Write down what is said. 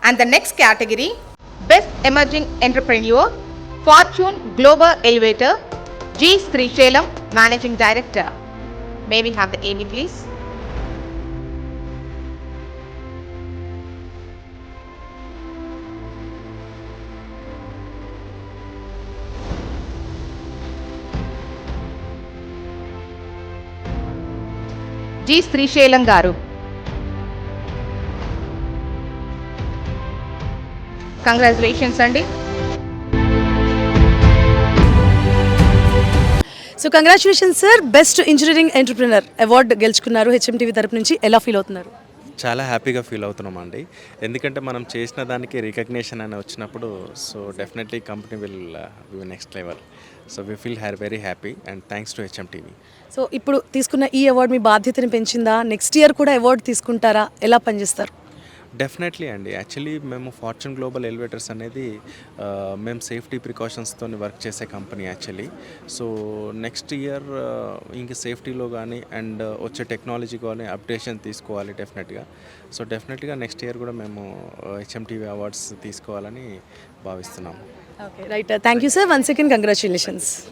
And the next category, Best Emerging Entrepreneur, Fortune Global Elevator, G. Srishalam, Managing Director. May we have the Amy, please? G. Srishalam garu. Congratulations, Andy. So congratulation sir, best engineering entrepreneur award గెలుచుకున్నారు. HMTV తరపు నుంచి ఎలా feel అవుతున్నారు? చాలా హ్యాపీగా feel అవుతున్నాం అండి. ఎందుకంటే మనం చేసిన దానికి రికగ్నిషన్ అని వచ్చినప్పుడు so definitely company will next level. So we feel very happy and thanks to HMTV. So ఇప్పుడు తీసుకున్న ఈ అవార్డు మీ బాధ్యతని పెంచిందా? నెక్స్ట్ ఇయర్ కూడా అవార్డు తీసుకుంటారా? ఎలా పనిచేస్తారు? డెఫినెట్లీ అండి. యాక్చువల్లీ మేము ఫార్చ్యూన్ గ్లోబల్ ఎలివేటర్స్ అనేది మేము సేఫ్టీ ప్రికాషన్స్తో వర్క్ చేసే company actually. So next year ఇంక సేఫ్టీలో కానీ అండ్ వచ్చే టెక్నాలజీ కానీ అప్డేషన్ తీసుకోవాలి డెఫినెట్గా. సో డెఫినెట్గా నెక్స్ట్ ఇయర్ కూడా మేము హెచ్ఎంటీవీ అవార్డ్స్ తీసుకోవాలని భావిస్తున్నాము. Okay right, thank you sir, once again congratulations.